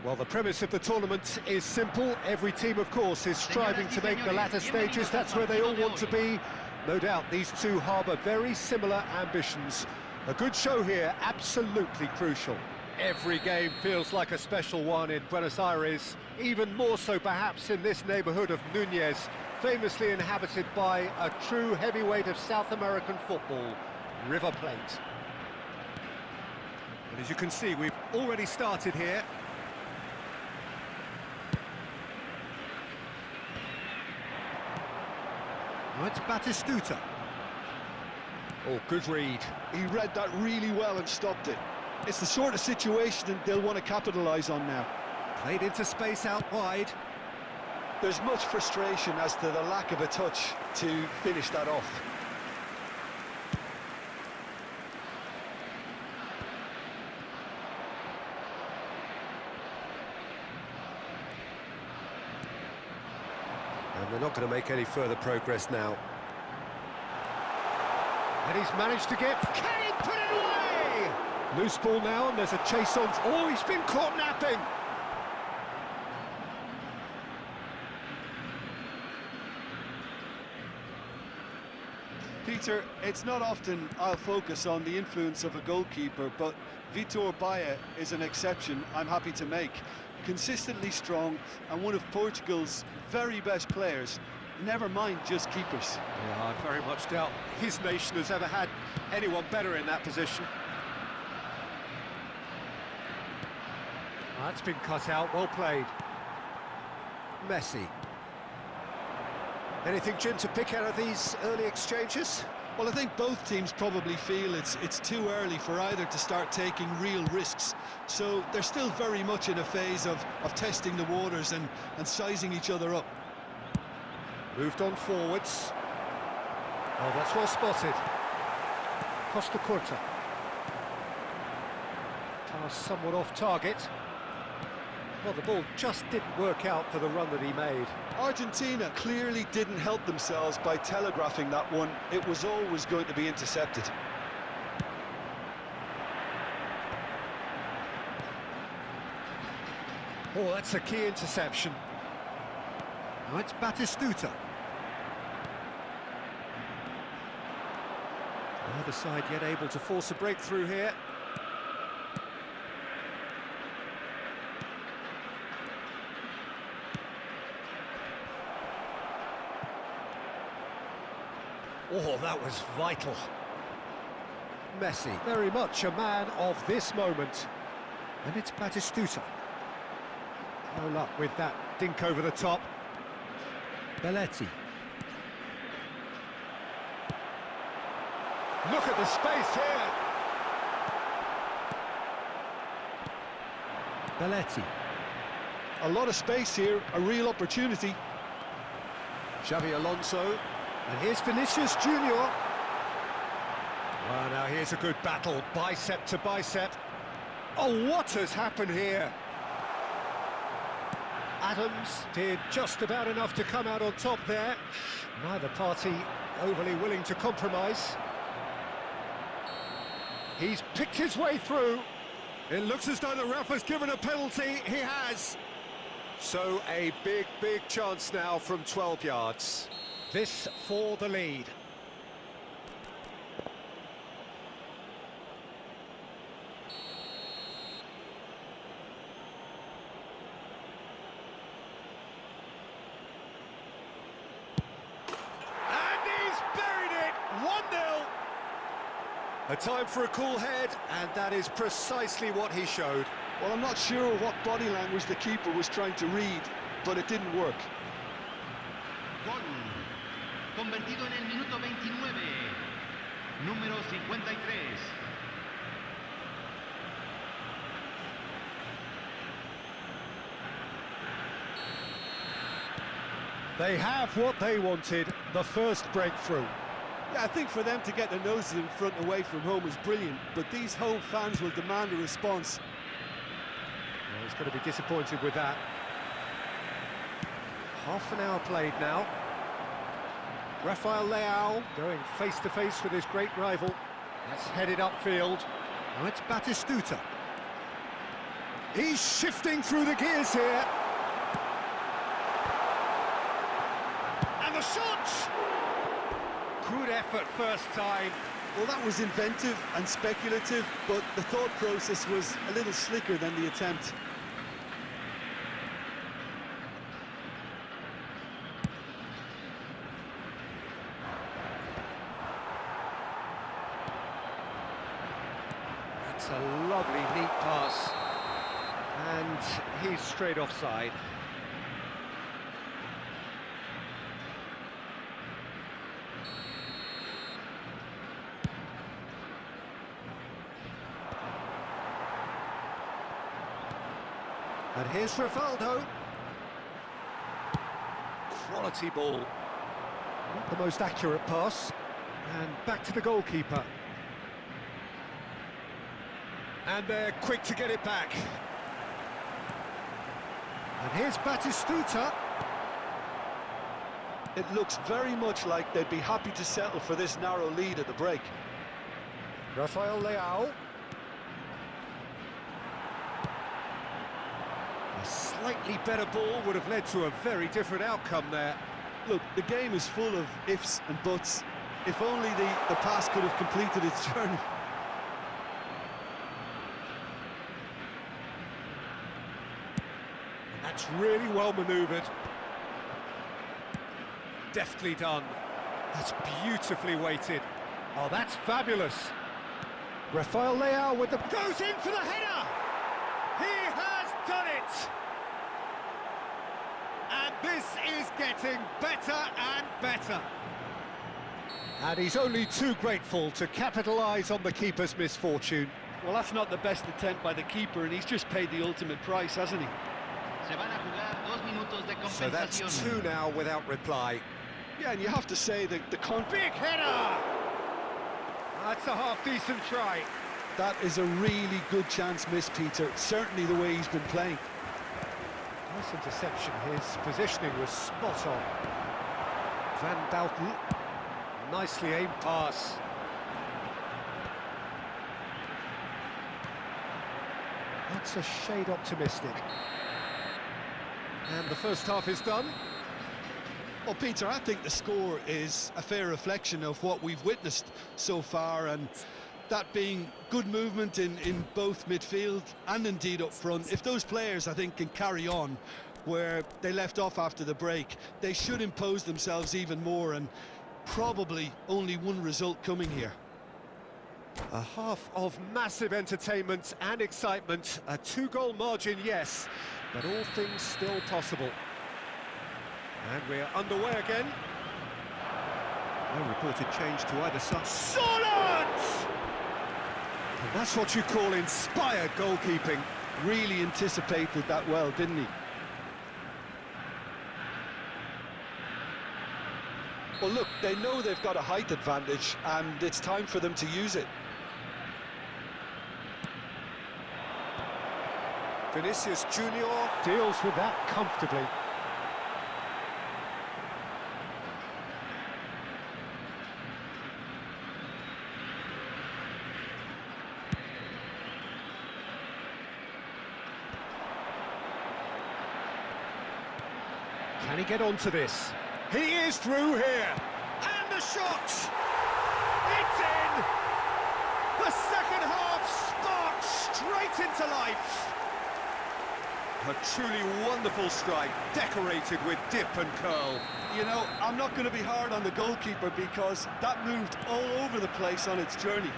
Well, the premise of the tournament is simple. Every team, of course, is striving to make the latter stages. That's where they all want to be. No doubt these two harbour very similar ambitions. A good show here, absolutely crucial. Every game feels like a special one in Buenos Aires, even more so perhaps in this neighbourhood of Núñez, famously inhabited by a true heavyweight of South American football, River Plate. And as you can see, we've already started here. Now it's Batistuta. Oh, good read. He read that really well and stopped it. It's the sort of situation they'll want to capitalise on now. Played into space out wide. There's much frustration as to the lack of a touch to finish that off. And they're not going to make any further progress now. And he's managed to get... Can he put it away? Loose ball now, and there's a chase on... Oh, he's been caught napping! Peter, it's not often I'll focus on the influence of a goalkeeper, but Vitor Baia is an exception I'm happy to make. Consistently strong and one of Portugal's very best players, never mind just keepers. Yeah, I very much doubt his nation has ever had anyone better in that position. That's been cut out, well played. Messi. Anything, Jim, to pick out of these early exchanges? Well, I think both teams probably feel it's too early for either to start taking real risks. So they're still very much in a phase of testing the waters and sizing each other up. Moved on forwards. Oh, that's well spotted. Costa Curta. Pass somewhat off target. Well, the ball just didn't work out for the run that he made. Argentina clearly didn't help themselves by telegraphing that one. It was always going to be intercepted. Oh, that's a key interception. Now it's Batistuta. Neither side yet able to force a breakthrough here. Oh, that was vital. Messi, very much a man of this moment. And it's Batistuta. No luck with that dink over the top. Belletti. Look at the space here. Belletti. A lot of space here, a real opportunity. Xabi Alonso. And here's Vinicius Junior. Well, now here's a good battle, bicep to bicep. Oh, what has happened here? Adams did just about enough to come out on top there. Neither party overly willing to compromise. He's picked his way through. It looks as though the ref has given a penalty. He has. So a big chance now from 12 yards. This for the lead. And he's buried it! 1-0. A time for a cool head, and that is precisely what he showed. Well, I'm not sure what body language the keeper was trying to read, but it didn't work. Gol. Convertido en el minuto 29. Número 53. They have what they wanted, the first breakthrough. Yeah, I think for them to get their noses in front away from home is brilliant, but these home fans will demand a response. Well, he's going to be disappointed with that. Half an hour played now. Rafael Leao going face-to-face with his great rival. That's headed upfield. Now it's Batistuta. He's shifting through the gears here. And the shot! Good effort first time. Well, that was inventive and speculative, but the thought process was a little slicker than the attempt. That's a lovely, neat pass. And he's straight offside. And here's Rivaldo. Quality ball. Not the most accurate pass. And back to the goalkeeper. And they're quick to get it back. And here's Batistuta. It looks very much like they'd be happy to settle for this narrow lead at the break. Rafael Leao. A slightly better ball would have led to a very different outcome there. Look, the game is full of ifs and buts. If only the pass could have completed its journey. That's really well manoeuvred. Deftly done. That's beautifully weighted. Oh, that's fabulous. Rafael Leao with the... Goes in for the header! He has done it! And this is getting better and better. And he's only too grateful to capitalise on the keeper's misfortune. Well, that's not the best attempt by the keeper, and he's just paid the ultimate price, hasn't he? So that's two now without reply. Yeah, and you have to say that the Big header! That's a half-decent try. That is a really good chance miss, Peter. Certainly the way he's been playing. Nice interception. His positioning was spot on. Van Dalton. Nicely aimed pass. That's a shade optimistic. And the first half is done. Well, Peter, I think the score is a fair reflection of what we've witnessed so far, and that being good movement in both midfield and indeed up front. If those players, I think, can carry on where they left off after the break, they should impose themselves even more, and probably only one result coming here. A half of massive entertainment and excitement. A two-goal margin, yes, but all things still possible. And we're underway again. No reported change to either side. Solid! And that's what you call inspired goalkeeping. Really anticipated that well, didn't he? Well, look, they know they've got a height advantage, and it's time for them to use it. Vinicius Junior deals with that comfortably. Can he get onto this? He is through here. And the shot! It's in! The second half sparks straight into life. A truly wonderful strike, decorated with dip and curl. You know, I'm not going to be hard on the goalkeeper because that moved all over the place on its journey.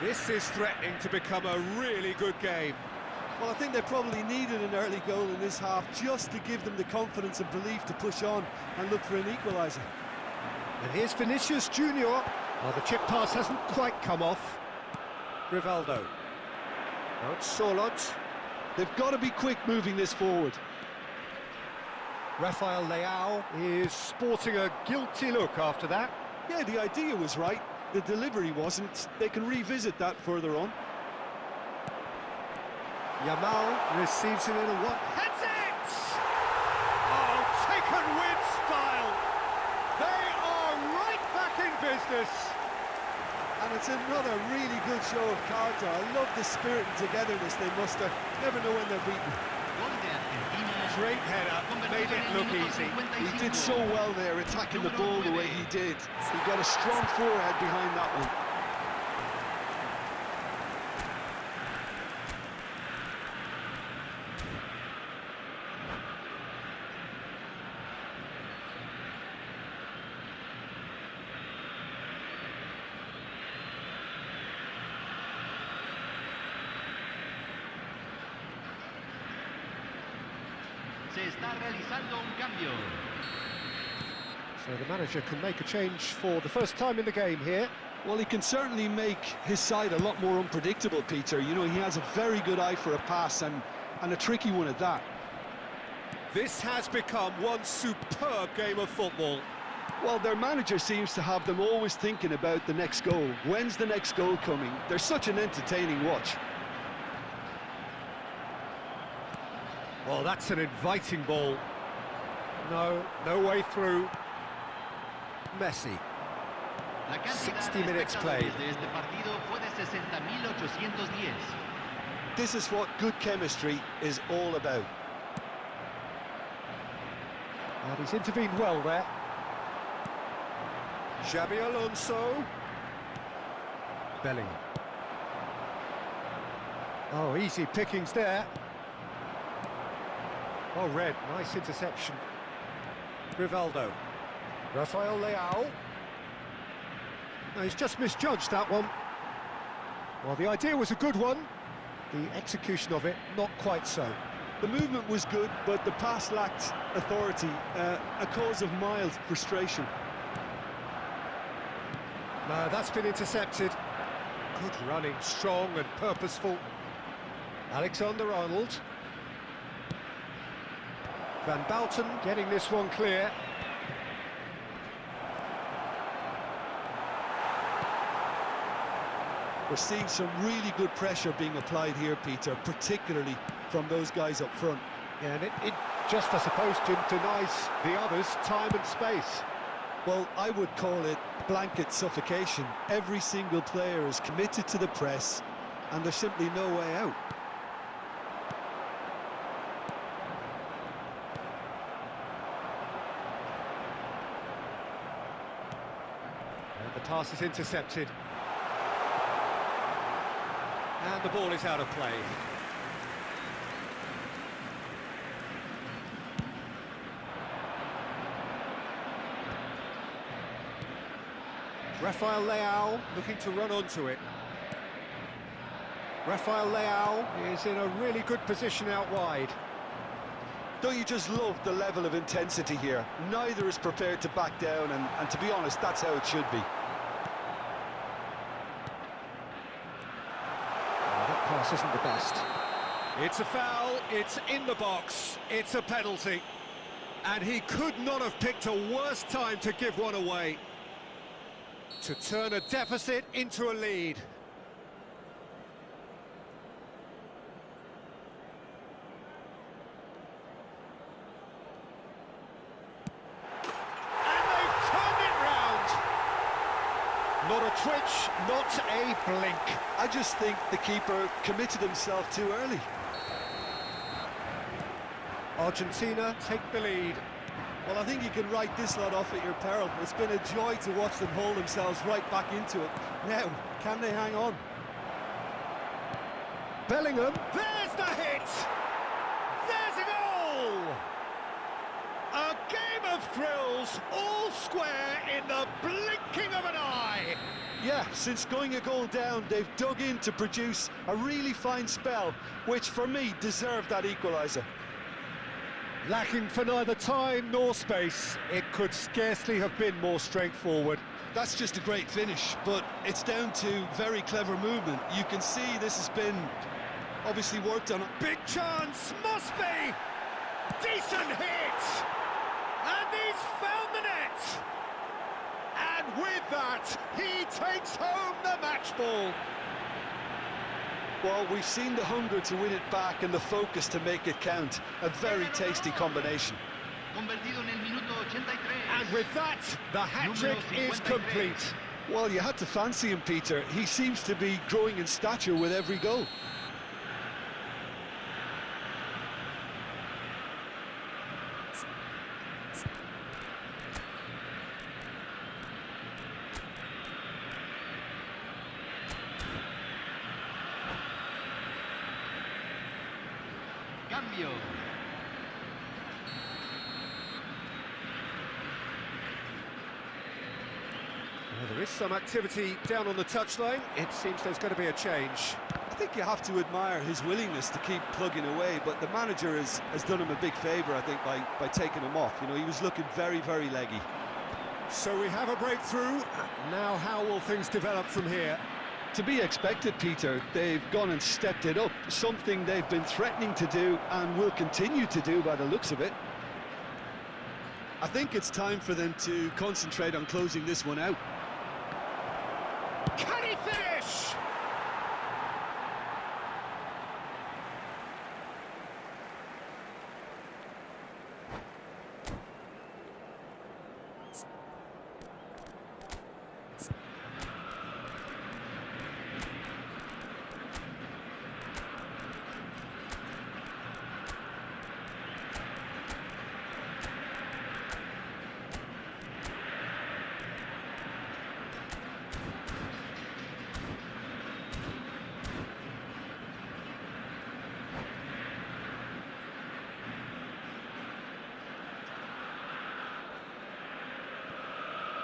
This is threatening to become a really good game. Well, I think they probably needed an early goal in this half just to give them the confidence and belief to push on and look for an equaliser. And here's Vinicius Junior. Oh, the chip pass hasn't quite come off. Rivaldo. Now it's Solot. They've got to be quick moving this forward. Rafael Leao is sporting a guilty look after that. Yeah, the idea was right. The delivery wasn't. They can revisit that further on. Yamal receives it in a one. Heads it! Oh, taken with style. They are right back in business. And And it's another really good show of character. I love the spirit and togetherness they muster. Never know when they're beaten. Great header, made it look easy. He did so well there, attacking the ball the way he did. He got a strong forehead behind that one. Se está realizando un cambio. So the manager can make a change for the first time in the game here. Well, he can certainly make his side a lot more unpredictable, Peter. You know, he has a very good eye for a pass and a tricky one at that. This has become one superb game of football. Well, their manager seems to have them always thinking about the next goal. When's the next goal coming? They're such an entertaining watch. Well, that's an inviting ball. No way through. Messi. 60 minutes played. This is what good chemistry is all about. And he's intervened well there. Xabi Alonso. Bellingham. Oh, easy pickings there. Oh, Red, nice interception. Rivaldo. Rafael Leao. No, he's just misjudged that one. Well, the idea was a good one. The execution of it, not quite so. The movement was good, but the pass lacked authority, a cause of mild frustration. No, that's been intercepted. Good running, strong and purposeful. Alexander-Arnold. Van Bouten getting this one clear. We're seeing some really good pressure being applied here, Peter, particularly from those guys up front. Yeah, and it just, I suppose, Jim, denies the others time and space. Well, I would call it blanket suffocation. Every single player is committed to the press, and there's simply no way out. And the pass is intercepted. And the ball is out of play. Rafael Leao looking to run onto it. Rafael Leao is in a really good position out wide. Don't you just love the level of intensity here? Neither is prepared to back down, and to be honest, that's how it should be. That pass isn't the best. It's a foul, it's in the box, it's a penalty. And he could not have picked a worse time to give one away. To turn a deficit into a lead. And they've turned it round. Not a twitch, not a blink. I just think the keeper committed himself too early. Argentina take the lead. Well, I think you can write this lot off at your peril. It's been a joy to watch them haul themselves right back into it. Now, can they hang on? Bellingham, there's the hit! There's a goal! A game of thrills, all square in the blinking of an eye! Yeah, since going a goal down, they've dug in to produce a really fine spell, which for me deserved that equaliser. Lacking for neither time nor space, it could scarcely have been more straightforward. That's just a great finish, but it's down to very clever movement. You can see this has been obviously worked on. Big chance, must be! Decent hit! And he's found the net! And with that, he takes home the match ball. Well, we've seen the hunger to win it back and the focus to make it count. A very tasty combination. And with that, the hat-trick is complete. Well, you had to fancy him, Peter. He seems to be growing in stature with every goal. Cambio. Well, there is some activity down on the touchline. It seems there's going to be a change. I think you have to admire his willingness to keep plugging away, but the manager has done him a big favour, I think, by taking him off. You know, he was looking very, very leggy. So we have a breakthrough. Now how will things develop from here? To be expected, Peter. They've gone and stepped it up, something they've been threatening to do and will continue to do by the looks of it. I think it's time for them to concentrate on closing this one out. Can he finish?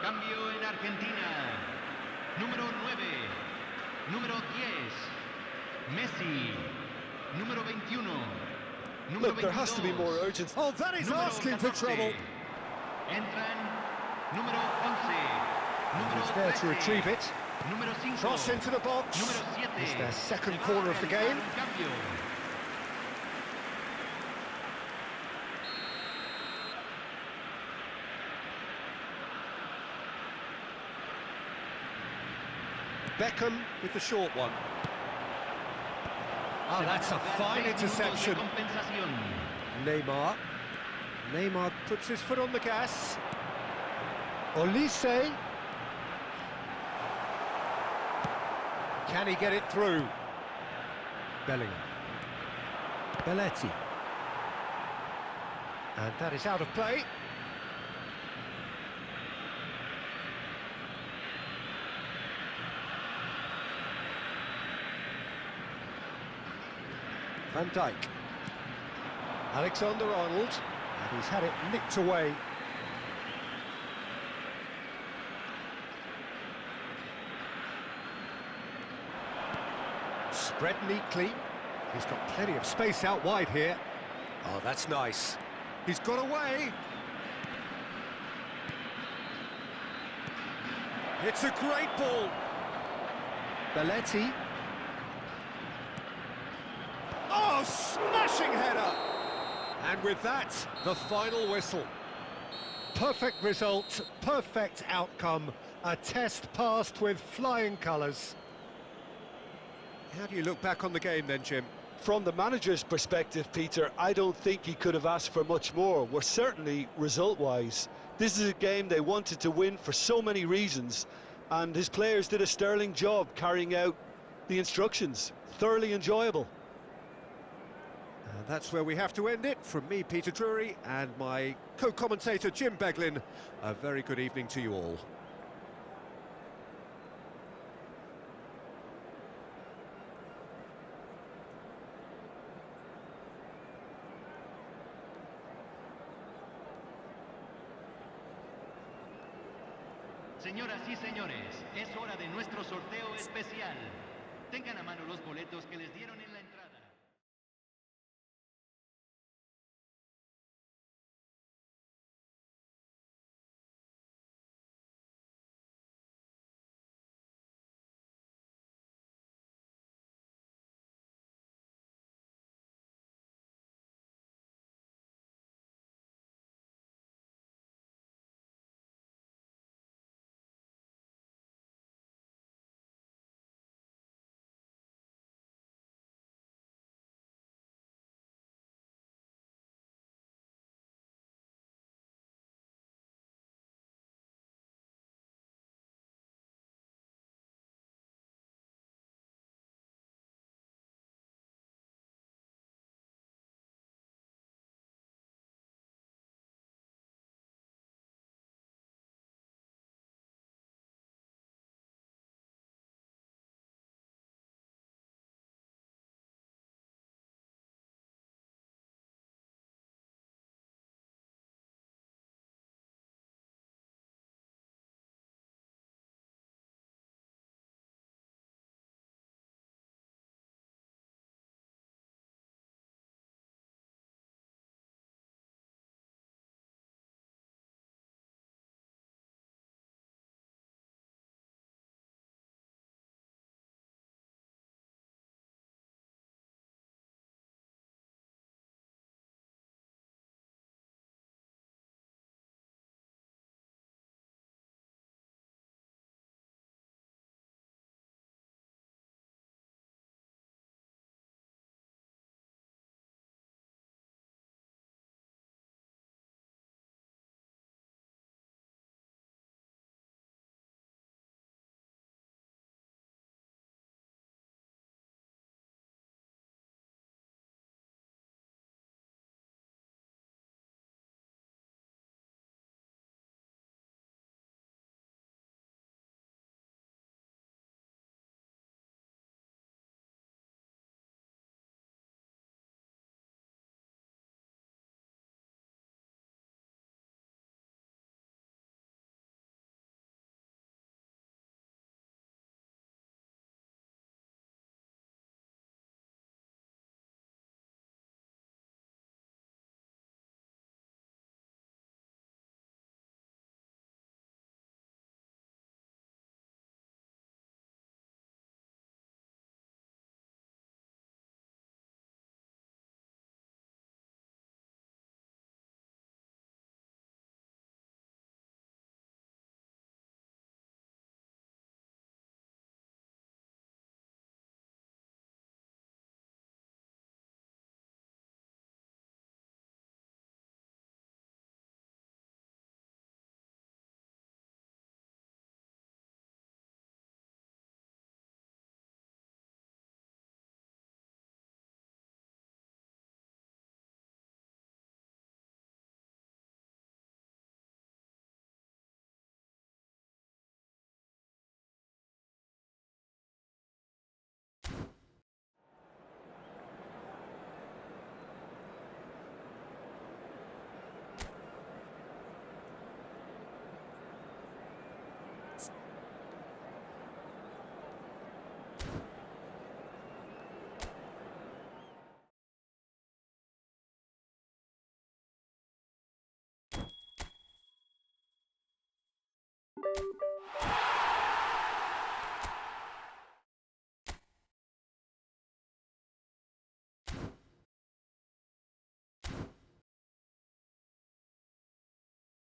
Cambio en Argentina. Número 9. Número 10. Messi. Número 21. Número Look, there has to be more urgency. Oh, that is Número asking for 14. trouble. Entran número 11. Número He's there to 13. retrieve it. Número 5. Cross into the box. Número 7. It's their second Se va corner a of the realizar game. un cambio. Beckham with the short one. Oh, that's a fine interception. Neymar. Neymar puts his foot on the gas. Olise. Can he get it through? Bellingham. Belletti. And that is out of play. Van Dijk. Alexander-Arnold, and he's had it nicked away. Spread neatly. He's got plenty of space out wide here. Oh, that's nice. He's got away. It's a great ball. Belletti. Oh, smashing header! And with that, the final whistle. Perfect result, perfect outcome. A test passed with flying colours. How do you look back on the game then, Jim? From the manager's perspective, Peter, I don't think he could have asked for much more. Well, certainly result-wise. This is a game they wanted to win for so many reasons, and his players did a sterling job carrying out the instructions. Thoroughly enjoyable. And that's where we have to end it. From me, Peter Drury, and my co-commentator, Jim Beglin, a very good evening to you all. Señoras y señores, es hora de nuestro sorteo especial. Tengan a mano los boletos que les dieron en la